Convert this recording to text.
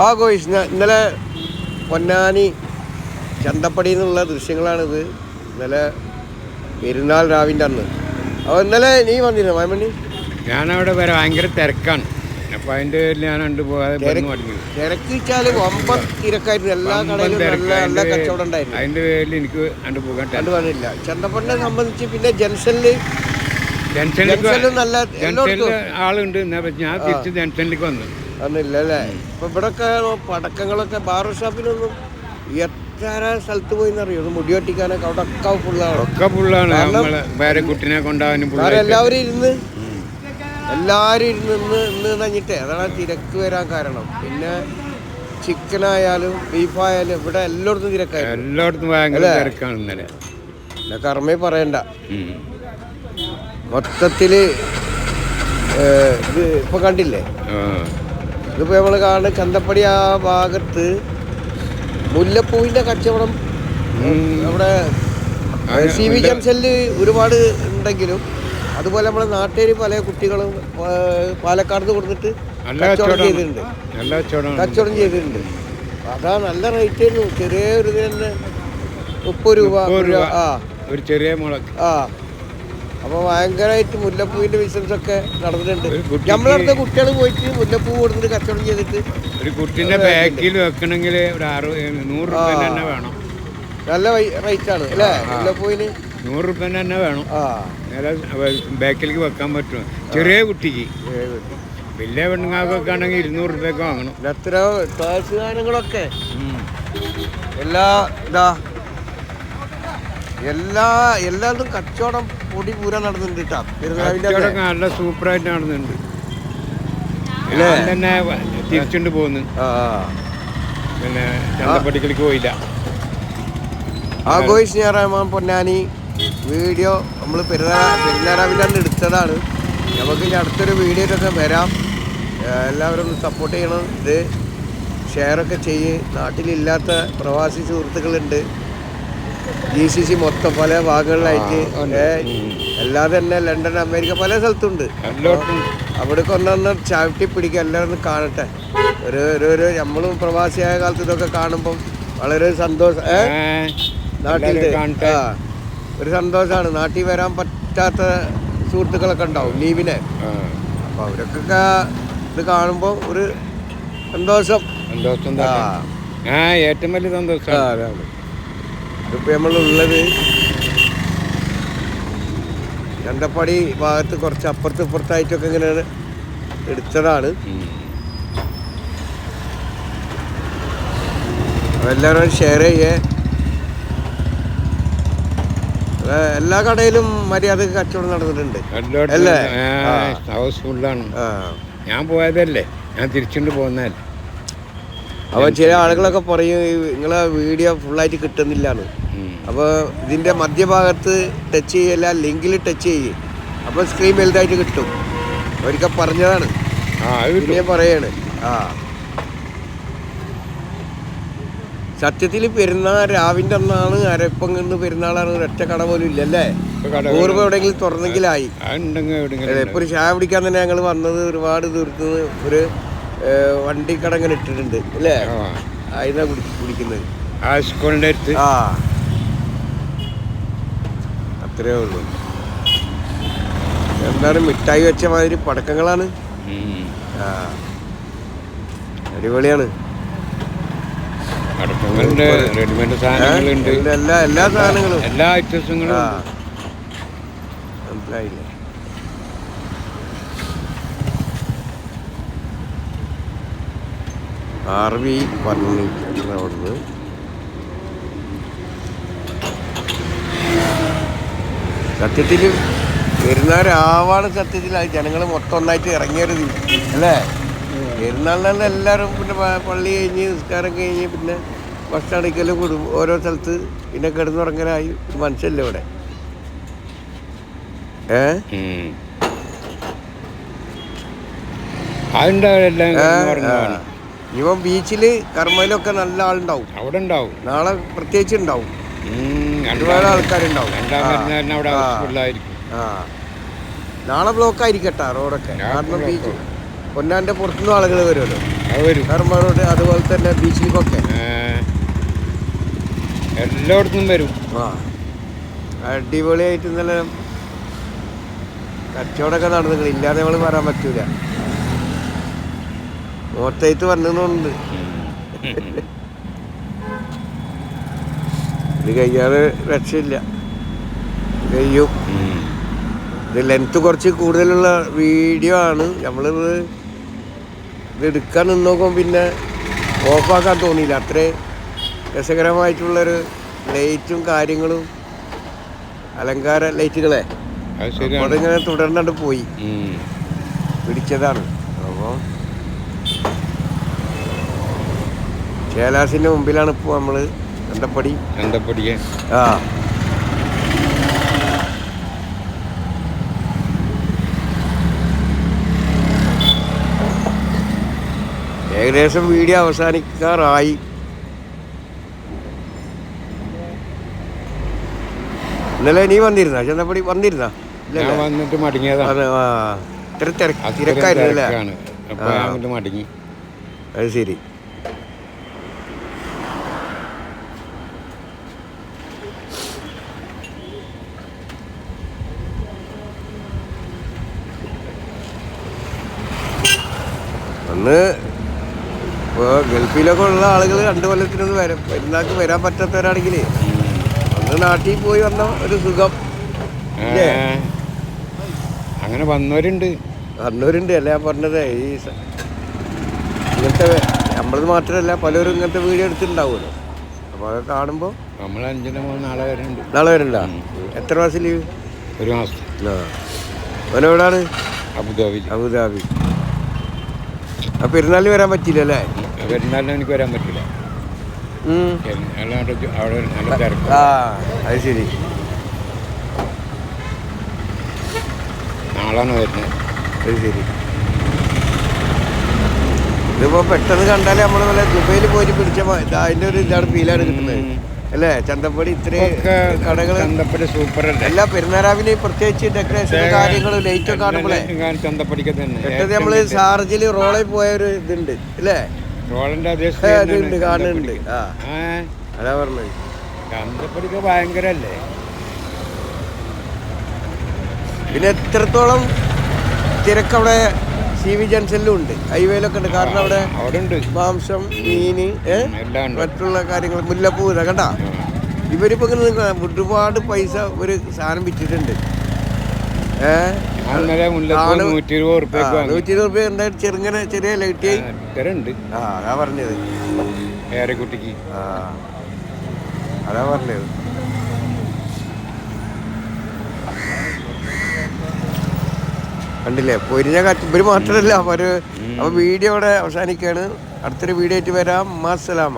ആ ഗോയിസ് ഇന്നലെ പൊന്നാനി ചന്തപ്പടിയിൽ നിന്നുള്ള ദൃശ്യങ്ങളാണിത്. ഇന്നലെ പെരുന്നാൾ രാവിൻ്റെ അന്ന്. അപ്പോൾ ഇന്നലെ നീ വന്നിരുന്നു മയമണ്ണി? ഞാനവിടെ വരെ ഭയങ്കര തിരക്കാണ്. അപ്പോൾ അതിൻ്റെ പേരിൽ ഞാൻ കണ്ടുപോകാതെ തിരക്ക് വെച്ചാൽ വമ്പൻ തിരക്കായിരുന്നു. എല്ലാ കടയിലും നല്ല കച്ചവടം ഉണ്ടായിരുന്നു. അതിൻ്റെ പേരിൽ എനിക്ക് കണ്ടുപോകാൻ കണ്ടുപോകാനില്ല. ചന്തപ്പടിനെ സംബന്ധിച്ച് പിന്നെ ജംഗ്ഷനിലും നല്ല ആളുണ്ട്. ഞാൻ തിരിച്ച് ജംഗ്ഷനിലേക്ക് വന്നില്ല അല്ലേ? ഇപ്പം ഇവിടെയൊക്കെ പടക്കങ്ങളൊക്കെ ബാർബർ ഷോപ്പിലൊന്നും എത്ര സ്ഥലത്ത് പോയി എന്നറിയോ? മുടി വെട്ടിക്കാനൊക്കെ അവിടെ ഒക്കെ ഫുള്ളാണ്. കുട്ടിനെ കൊണ്ടാവാനും എല്ലാവരും ഇരുന്ന് ഇന്ന് കഴിഞ്ഞിട്ട് അതാണ് തിരക്ക് വരാൻ കാരണം. പിന്നെ ചിക്കനായാലും ബീഫായാലും ഇവിടെ എല്ലായിടത്തും എല്ലായിടത്തും ഭയങ്കര തിരക്കാണ് ഇന്നലെ. കർമ്മേ പറയണ്ട. മൊത്തത്തില് ഇത് ഇപ്പൊ കണ്ടില്ലേ? ഇതിപ്പോ നമ്മള് കാണുന്ന ചന്തപ്പടി ആ ഭാഗത്ത് മുല്ലപ്പൂവിന്റെ കച്ചവടം അവിടെ CB ജംഗ്ഷനിൽ ഒരുപാട് ഉണ്ടെങ്കിലും അതുപോലെ നമ്മളെ നാട്ടുകാർ പല കുട്ടികളും പാലക്കാട് കൊടുത്തിട്ട് കച്ചവടം ചെയ്തിട്ടുണ്ട്. അതാ നല്ല റേറ്റ് ആയിരുന്നു. ചെറിയ ഒരു തന്നെ 30 രൂപ ഒരു ചെറിയ മുളക്. അപ്പോൾ ഭയങ്കരമായിട്ട് മുല്ലപ്പൂവിന്റെ ബിസിനസ്സൊക്കെ നടന്നിട്ടുണ്ട്. നമ്മളടുത്ത കുട്ടികൾ പോയിട്ട് മുല്ലപ്പൂ കൊടുത്തിട്ട് കച്ചവടം ചെയ്തിട്ട് ഒരു കുട്ടീൻ്റെ ബാക്കിൽ വെക്കണമെങ്കിൽ ഒരു 100 രൂപ തന്നെ വേണം. നല്ല റേറ്റാണ് അല്ലേ മുല്ലപ്പൂവിന്? 100 രൂപ തന്നെ വേണം. ബാക്കിലേക്ക് വെക്കാൻ പറ്റും ചെറിയ കുട്ടിക്ക്. വലിയ പെണ്ണുങ്ങൾക്കൊക്കെ ആണെങ്കിൽ 200 രൂപയൊക്കെ വാങ്ങണം. എത്ര സാധനങ്ങളൊക്കെ എല്ലാതും കച്ചവടം പൊടി പൂര നടന്നുണ്ട് കേട്ടോ. പെരുന്നാളിന്റെ നല്ല സൂപ്പറായിട്ട് നടന്നുണ്ട്. തന്നെ തിരിച്ചുകൊണ്ട് പോകുന്നു. പിന്നെ ചന്തപ്പടിക്കലേക്ക് പോയില്ല. ഗോയിസ് റഹ്മാൻ പൊന്നാനി വീഡിയോ നമ്മൾ പെരുന്നാറാവിൻ്റെ അന്ന് എടുത്തതാണ്. നമുക്ക് ഇനി അടുത്തൊരു വീഡിയോയിലൊക്കെ വരാം. എല്ലാവരും ഒന്ന് സപ്പോർട്ട് ചെയ്യണം. ഇത് ഷെയറൊക്കെ ചെയ്യ്. നാട്ടിലില്ലാത്ത പ്രവാസി സുഹൃത്തുക്കളുണ്ട്. GCC മൊത്തം പല ഭാഗങ്ങളിലായിട്ട്. അല്ലാതെ തന്നെ ലണ്ടൻ, അമേരിക്ക പല സ്ഥലത്തുണ്ട്. അവിടേക്ക് ഒന്നൊന്ന് ചവിട്ടി പിടിക്കുക. എല്ലാവരും കാണട്ടെ. ഒരു നമ്മളും പ്രവാസിയായ കാലത്ത് ഇതൊക്കെ കാണുമ്പം വളരെ സന്തോഷം. നാട്ടിൽ ഒരു സന്തോഷമാണ്. നാട്ടിൽ വരാൻ പറ്റാത്ത സുഹൃത്തുക്കളൊക്കെ ഉണ്ടാവും ലീവിനെ. അപ്പം അവരൊക്കെ ഇത് കാണുമ്പോൾ ഒരു സന്തോഷം. ഏറ്റവും വലിയ സന്തോഷം അതാണ്. ഇതിപ്പോൾ നമ്മളുള്ളത് ചന്തപ്പടി ഭാഗത്ത് കുറച്ച് അപ്പുറത്തായിട്ടൊക്കെ ഇങ്ങനെ എടുത്തതാണ്. എല്ലാവരും ഷെയർ ചെയ്യേ. എല്ലാ കടയിലും മര്യാദക്ക് കച്ചവടം നടന്നിട്ടുണ്ട് അല്ലേ? ഹൗസ്ഫുള്ളാണ്. ഞാൻ പോയതല്ലേ, ഞാൻ തിരിച്ചുകൊണ്ട് പോകുന്നതല്ലേ. അപ്പോൾ ചില ആളുകളൊക്കെ പറയും നിങ്ങളെ വീഡിയോ ഫുള്ളായിട്ട് കിട്ടുന്നില്ലാന്ന്. അപ്പോൾ ഇതിൻ്റെ മധ്യഭാഗത്ത് ടച്ച് ചെയ്യല്ല, ലിങ്കിൽ ടച്ച് ചെയ്യ്. അപ്പോൾ സ്ക്രീൻ വലുതായിട്ട് കിട്ടും. ഒരിക്കൽ പറഞ്ഞതാണ്, പിന്നെ പറയാണ്. സത്യത്തിൽ പെരുന്നാൾ രാവിൻ്റെ അന്നാണ്. അരപ്പം കണ്ട് പെരുന്നാളാണ്. ഒരൊറ്റ കട പോലും ഇല്ലല്ലേ? ഓർമ്മ എവിടെയെങ്കിലും തുറന്നെങ്കിലായി. ഇപ്പോൾ ഒരു ചായ പിടിക്കാൻ തന്നെ ഞങ്ങൾ വന്നത് ഒരുപാട് ദൂരത്ത് ഒരു വണ്ടിക്കട ഇങ്ങനെ ഇട്ടിട്ടുണ്ട് അല്ലേ? അതിനാ കുടിക്കുന്നത്. അത്രേ ഉള്ളൂ. എന്താണ് മിഠായി വെച്ച മാതിരി പടക്കങ്ങളാണ്. അടിപൊളിയാണ്. റെഡിമെയ്ഡ് സാധനങ്ങളുണ്ട്. എല്ലാ സാധനങ്ങളും, എല്ലാ ഐറ്റംസുകളും. മനസ്സിലായില്ലേ? RV ഫർണിച്ചർ അവിടുന്ന് സത്യത്തിൽ പെരുന്നാളാവാണ്. സത്യത്തിൽ ജനങ്ങൾ മൊത്തം ഒന്നായിട്ട് ഇറങ്ങിയൊരു അല്ലേ? പെരുന്നാളിനാണ് എല്ലാവരും പിന്നെ പള്ളി കഴിഞ്ഞ് നിസ്കാരം കഴിഞ്ഞ് പിന്നെ ഭക്ഷണടിക്കലും ഓരോ സ്ഥലത്ത് പിന്നെ കിടന്നുറങ്ങലായി. മനുഷ്യല്ലേ ഇവിടെ? ഇവൻ ബീച്ചില് കർമ്മയിലൊക്കെ നല്ല ആളുണ്ടാവും. അവിടെ ഉണ്ടാവും. നാളെ പ്രത്യേകിച്ച് ഉണ്ടാവും. ഒരുപാട് ആൾക്കാരുണ്ടാവും. നാളെ ബ്ലോക്ക് ആയിരിക്കട്ടെ റോഡൊക്കെ. കാരണം ബീച്ച് പൊന്നാൻ്റെ പുറത്തുനിന്ന് ആളുകൾ വരുമല്ലോ. അത് വരും. കർമ്മ റോഡ് അതുപോലെ തന്നെ ബീച്ചിലേക്കൊക്കെ എല്ലായിടത്തും വരും. ആ അടിപൊളിയായിട്ട് ഇന്നലെ കച്ചവടമൊക്കെ നടന്നിട്ടുണ്ട്. ഇല്ലാതെ നമ്മൾ പറയാൻ പറ്റൂല. മോത്തായിട്ട് വന്നതുകൊണ്ട് ഇത് കഴിയാതെ രക്ഷയില്ല. കഴിയും. ഇത് ലെങ്ത്ത് കുറച്ച് കൂടുതലുള്ള വീഡിയോ ആണ്. നമ്മളിത് എടുക്കാൻ നിന്നോക്കും പിന്നെ ഓഫാക്കാൻ തോന്നിയില്ല. അത്രയും രസകരമായിട്ടുള്ളൊരു ലൈറ്റും കാര്യങ്ങളും അലങ്കാര ലൈറ്റുകളെ അതിങ്ങനെ തുടർന്നുകൊണ്ട് പോയി പിടിച്ചതാണ്. അപ്പോൾ ചേലാസിൻ്റെ മുമ്പിലാണ് ഇപ്പോൾ നമ്മൾ ചന്തപ്പടി. ആ ഏകദേശം വീഡിയോ അവസാനിക്കാറായി. ഇന്നലെ നീ വന്നിരുന്ന ചന്തപ്പടി വന്നിരുന്ന? വന്നിട്ട് മടങ്ങിയതാണ്. ഇത്ര തിരക്കായിരുന്നു അല്ലേ? മടങ്ങി. അത് ശരി. അന്ന് ഇപ്പോൾ ഗൾഫിലൊക്കെ ഉള്ള ആളുകൾ 2 കൊല്ലത്തിനൊന്ന് പെരുന്നാൾക്ക് വരാൻ പറ്റാത്തവരാണെങ്കിൽ അന്ന് നാട്ടിൽ പോയി വന്ന ഒരു സുഖം. അങ്ങനെ വന്നവരുണ്ട് അല്ല ഞാൻ പറഞ്ഞത്. ഈ ഇങ്ങനത്തെ നമ്മളത് മാത്രമല്ല പലരും ഇങ്ങനത്തെ വീഡിയോ എടുത്തിട്ടുണ്ടാവുമല്ലോ. അപ്പോൾ അതൊക്കെ കാണുമ്പോൾ നമ്മൾ 5 നാളെ വരുന്നുണ്ട്. നാളെ വരണ്ട? എത്ര മാസം ലീവ്? 1 മാസം. അവനെവിടാണ്? അബുദാബി. ആ പെരുന്നാളിന് വരാൻ പറ്റില്ല അല്ലേ? പെരുന്നാളിന് എനിക്ക് വരാൻ പറ്റില്ല. അവിടെ നല്ല തിരക്ക്. അത് ശരി. നാളാണ് വരുന്നത്. അത് ശരി. ഇതിപ്പോൾ പെട്ടെന്ന് കണ്ടാലേ നമ്മൾ വല്ല ദുബൈയിൽ പോയിട്ട് പിടിച്ച അതിൻ്റെ ഒരു ഇതാണ് ഫീലാണ് കിട്ടുന്നത് അല്ലേ? ചന്തപ്പടി ഇത്രയും കടകൾ ചന്തപ്പടി സൂപ്പർ അല്ലേ? എല്ലാ പെരുന്നാരാവിന് പ്രത്യേകിച്ച് ഡെക്കറേഷൻ കാര്യങ്ങളും ലൈറ്റൊക്കെ കാണുമ്പോഴേ ചന്തപ്പടിക്ക് തന്നെ പെട്ടെന്ന് നമ്മൾ ഷാർജിൽ റോളിൽ പോയ ഒരു ഇതുണ്ട് അല്ലേ? റോളിന്റെ ഇതുണ്ട് കാണുന്നുണ്ട്. അതാ പറഞ്ഞത്. ചന്തപ്പടിക്ക് ഭയങ്കര അല്ലേ? പിന്നെ എത്രത്തോളം തിരക്കവിടെ CV ജംഗ്ഷനിലും ഉണ്ട്, ഹൈവേയിലൊക്കെ ഉണ്ട്. കാരണം അവിടെ മാംസം, മീന്, മറ്റുള്ള കാര്യങ്ങൾ, മുല്ലപ്പൂ കണ്ട. ഇവരിപ്പോൾ ഇങ്ങനെ ഒരുപാട് പൈസ ഒരു സാധനം വിറ്റിട്ടുണ്ട്. 120 രൂപ എന്തായാലും ചെറുങ്ങനെ ചെറിയ ലൈറ്റ് ഉണ്ട്. അതാ പറഞ്ഞത്. അതാ പറഞ്ഞത്. കണ്ടില്ലേ പൊരിഞ്ഞ കാറ്റ്. ഇവർ മാത്രമല്ല അപ്പോൾ വീഡിയോ ഇവിടെ അവസാനിക്കുകയാണ്. അടുത്തൊരു വീഡിയോ ആയിട്ട് വരാം. മാസ്സലാമ.